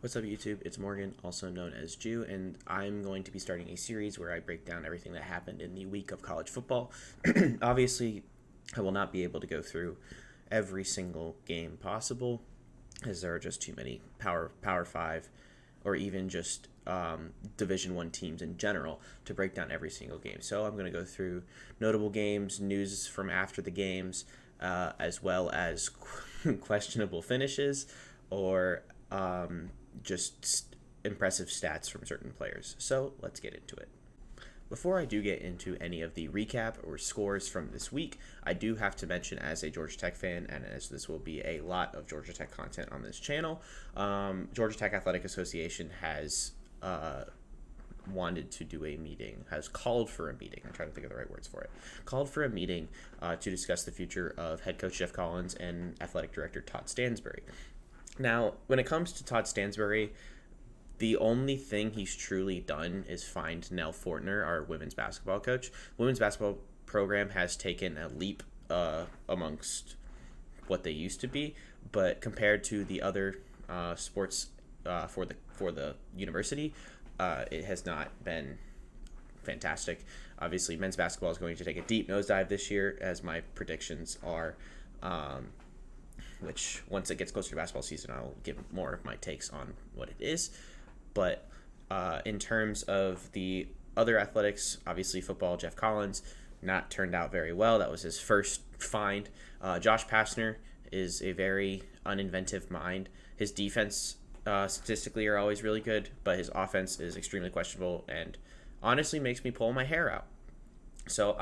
What's up, YouTube? It's Morgan, also known as Jew, and I'm going to be starting a series where I break down everything that happened in the week of college football. Obviously, I will not be able to go through every single game possible, as there are just too many Power Five, or even just Division One teams in general to break down every single game. So I'm going to go through notable games, news from after the games, as well as questionable finishes or just impressive stats from certain players. So let's get into it. Before I do get into any of the recap or scores from this week, I do have to mention, as a Georgia Tech fan, and as this will be a lot of Georgia Tech content on this channel, Georgia Tech Athletic Association has wanted to do a meeting, has called for a meeting. I'm trying to think of the right words for it. Called for a meeting to discuss the future of head coach Jeff Collins and athletic director Todd Stansbury. Now, when it comes to Todd Stansbury, the only thing he's truly done is find Nell Fortner, our women's basketball coach. Women's basketball program has taken a leap amongst what they used to be, but compared to the other sports for the university, it has not been fantastic. Obviously, men's basketball is going to take a deep nosedive this year, as my predictions are. Which once it gets closer to basketball season, I'll give more of my takes on what it is. But in terms of the other athletics, obviously football, Jeff Collins, not turned out very well. That was his first find. Josh Pastner is a very uninventive mind. His defense statistically are always really good, but his offense is extremely questionable and honestly makes me pull my hair out. So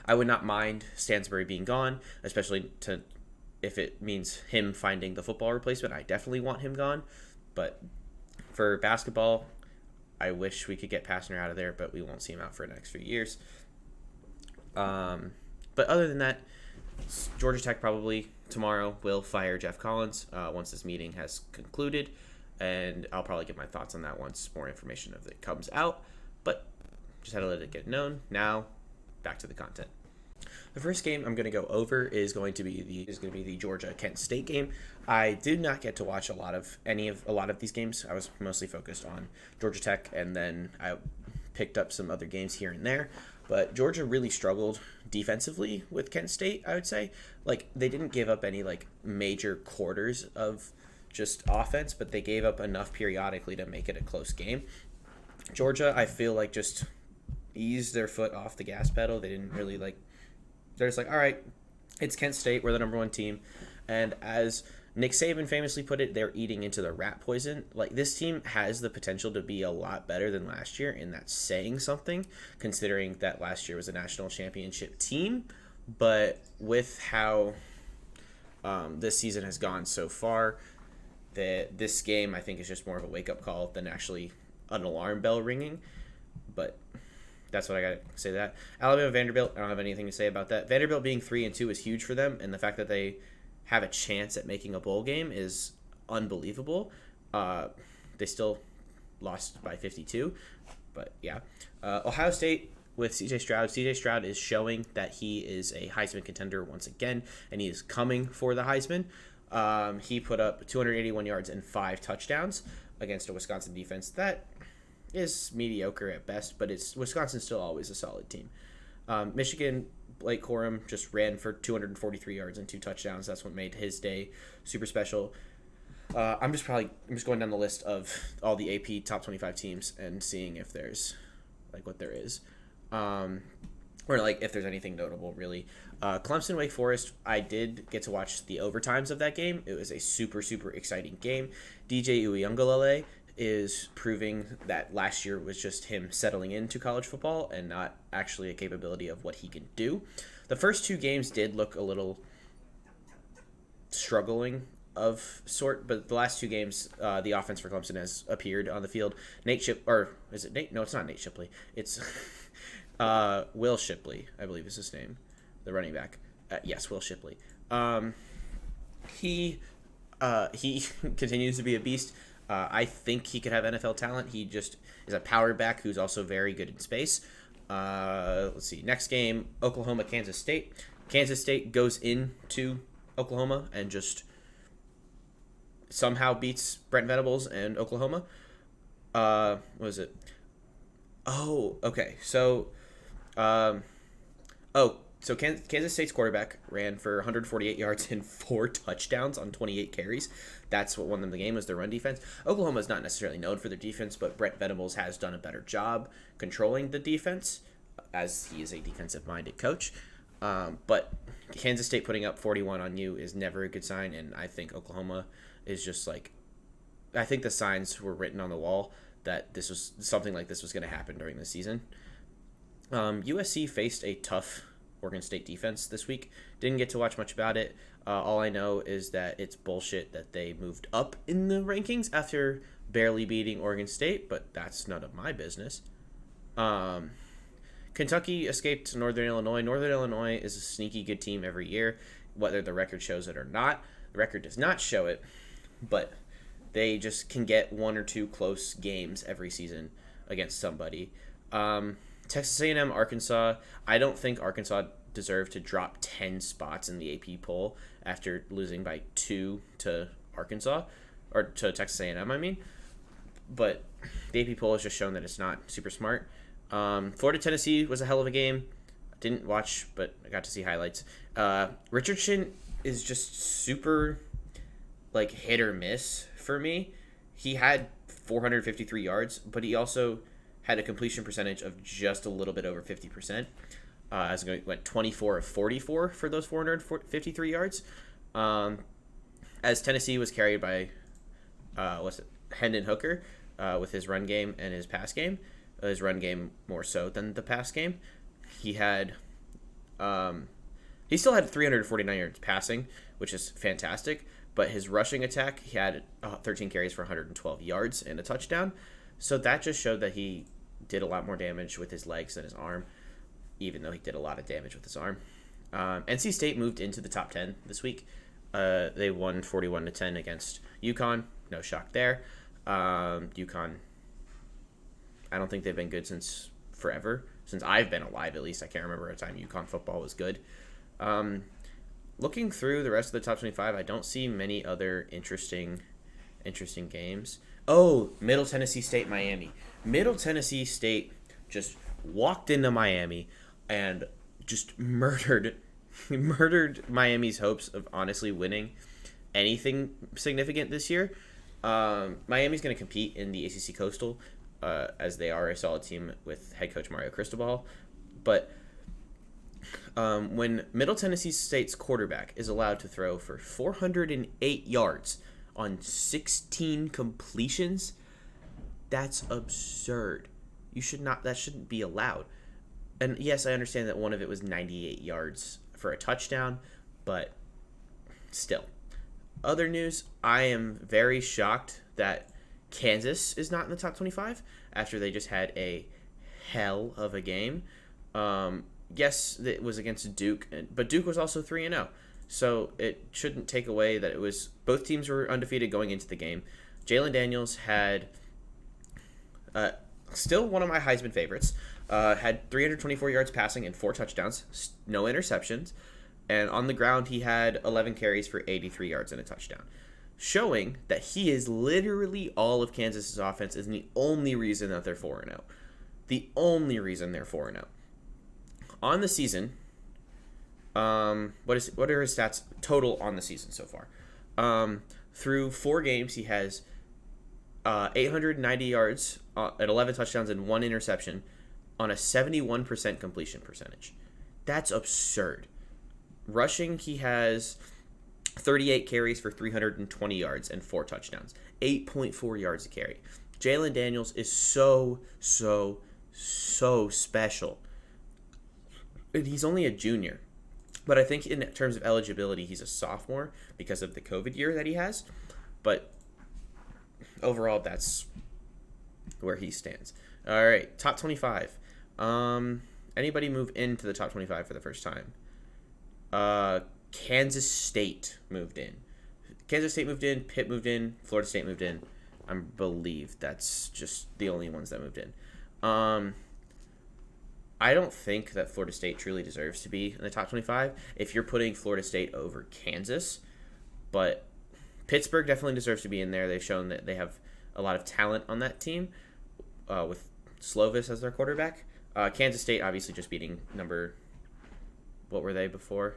I would not mind Stansbury being gone, especially if it means him finding the football replacement. I definitely want him gone. But for basketball, I wish we could get Pastner out of there, but we won't see him out for the next few years. But other than that, Georgia Tech probably tomorrow will fire Jeff Collins once this meeting has concluded, and I'll probably get my thoughts on that once more information of it comes out. But just had to let it get known. Now, back to the content. The first game I'm going to go over is going to be the Georgia Kent State game. I did not get to watch a lot of these games. I was mostly focused on Georgia Tech, and then I picked up some other games here and there. But Georgia really struggled defensively with Kent State, I would say. Like, they didn't give up any major quarters of just offense, but they gave up enough periodically to make it a close game. Georgia, I feel like, just eased their foot off the gas pedal. They didn't really they're just all right, it's Kent State, we're the number one team. And as Nick Saban famously put it, they're eating into the rat poison. This team has the potential to be a lot better than last year, and that's saying something, considering that last year was a national championship team. But with how this season has gone so far, this game, I think, is just more of a wake-up call than actually an alarm bell ringing. But that's what I got to say to that. Alabama, Vanderbilt, I don't have anything to say about that. Vanderbilt being 3-2 is huge for them, and the fact that they have a chance at making a bowl game is unbelievable. They still lost by 52, but yeah. Ohio State with C.J. Stroud. C.J. Stroud is showing that he is a Heisman contender once again, and he is coming for the Heisman. He put up 281 yards and 5 touchdowns against a Wisconsin defense that is mediocre at best, but Wisconsin's still always a solid team. Michigan, Blake Corum just ran for 243 yards and 2 touchdowns. That's what made his day super special. I'm just going down the list of all the AP top 25 teams and seeing if there's what there is, or if there's anything notable really. Clemson, Wake Forest. I did get to watch the overtimes of that game. It was a super exciting game. DJ Uiagalelei is proving that last year was just him settling into college football and not actually a capability of what he can do. The first 2 games did look a little struggling of sort, but the last 2 games, the offense for Clemson has appeared on the field. Is it Nate? No, it's not Nate Shipley. It's Will Shipley, I believe is his name, the running back. Yes, Will Shipley. He continues to be a beast. I think he could have NFL talent. He just is a power back who's also very good in space. Let's see. Next game, Oklahoma, Kansas State. Kansas State goes into Oklahoma and just somehow beats Brent Venables and Oklahoma. What was it? Oh, okay. Um, so Kansas State's quarterback ran for 148 yards and 4 touchdowns on 28 carries. That's what won them the game, was their run defense. Oklahoma is not necessarily known for their defense, but Brent Venables has done a better job controlling the defense, as he is a defensive-minded coach. But Kansas State putting up 41 on you is never a good sign, and I think Oklahoma is just like, I think the signs were written on the wall that this was something like this was going to happen during the season. USC faced a tough Oregon State defense this week. Didn't get to watch much about it. All I know is that it's bullshit that they moved up in the rankings after barely beating Oregon State, but that's none of my business. Kentucky escaped Northern Illinois. Northern Illinois is a sneaky good team every year, whether the record shows it or not. The record does not show it, but they just can get one or two close games every season against somebody. Texas A&M, Arkansas. I don't think Arkansas deserved to drop 10 spots in the AP poll after losing by 2 to Arkansas, or to Texas A&M, I mean. But the AP poll has just shown that it's not super smart. Florida, Tennessee was a hell of a game. Didn't watch, but I got to see highlights. Richardson is just super, like, hit or miss for me. He had 453 yards, but he also had a completion percentage of just a little bit over 50%. As it went 24 of 44 for those 453 yards. As Tennessee was carried by, Hendon Hooker with his run game and his pass game. His run game more so than the pass game. He had, he still had 349 yards passing, which is fantastic. But his rushing attack, he had 13 carries for 112 yards and a touchdown. So that just showed that he did a lot more damage with his legs than his arm, even though he did a lot of damage with his arm. NC State moved into the top 10 this week. They won 41-10 against UConn. No shock there. UConn, I don't think they've been good since forever. Since I've been alive, at least. I can't remember a time UConn football was good. Looking through the rest of the top 25, I don't see many other interesting games. Oh, Middle Tennessee State, Miami. Middle Tennessee State just walked into Miami and just murdered Miami's hopes of honestly winning anything significant this year. Miami's going to compete in the ACC Coastal, as they are a solid team with head coach Mario Cristobal. But when Middle Tennessee State's quarterback is allowed to throw for 408 yards on 16 completions, that's absurd. That shouldn't be allowed. And yes, I understand that one of it was 98 yards for a touchdown, but still. Other news, I am very shocked that Kansas is not in the top 25 after they just had a hell of a game. Yes, it was against Duke, but Duke was also 3-0. So it shouldn't take away that it was both teams were undefeated going into the game. Jalen Daniels had still one of my Heisman favorites. Had 324 yards passing and 4 touchdowns, no interceptions. And on the ground, he had 11 carries for 83 yards and a touchdown, showing that he is literally all of Kansas's offense and the only reason that they're 4-0. The only reason they're 4-0. On the season, what are his stats total on the season so far? Through 4 games, he has 890 yards at 11 touchdowns and 1 interception on a 71% completion percentage. That's absurd. Rushing, he has 38 carries for 320 yards and 4 touchdowns. 8.4 yards a carry. Jalen Daniels is so special. And he's only a junior. But I think in terms of eligibility, he's a sophomore because of the COVID year that he has. But overall, that's where he stands. All right, top 25. Anybody move into the top 25 for the first time? Kansas State moved in. Pitt moved in, Florida State moved in. I believe that's just the only ones that moved in. I don't think that Florida State truly deserves to be in the top 25 if you're putting Florida State over Kansas. But Pittsburgh definitely deserves to be in there. They've shown that they have a lot of talent on that team with Slovis as their quarterback. Kansas State obviously just beating what were they before?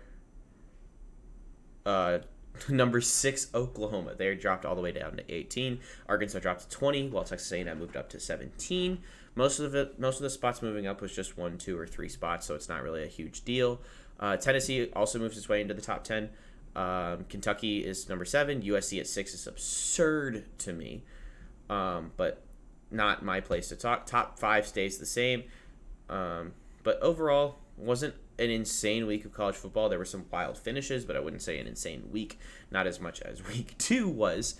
Number 6 Oklahoma. They dropped all the way down to 18. Arkansas dropped to 20, while Texas A&M moved up to 17. Most of the spots moving up was just 1, 2, or 3 spots, so it's not really a huge deal. Tennessee also moves its way into the top 10. Kentucky is number 7. USC at 6 is absurd to me, but not my place to talk. Top 5 stays the same, but overall wasn't an insane week of college football. There were some wild finishes, but I wouldn't say an insane week. Not as much as week 2 was,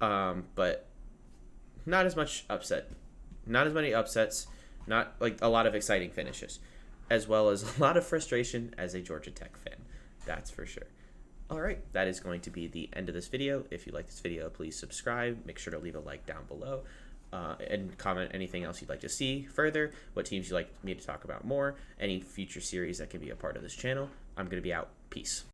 but not as much upset. Not as many upsets. Not like a lot of exciting finishes, as well as a lot of frustration as a Georgia Tech fan. That's for sure. All right, that is going to be the end of this video. If you like this video, please subscribe. Make sure to leave a like down below. And comment anything else you'd like to see further, what teams you'd like me to talk about more, any future series that can be a part of this channel. I'm going to be out. Peace.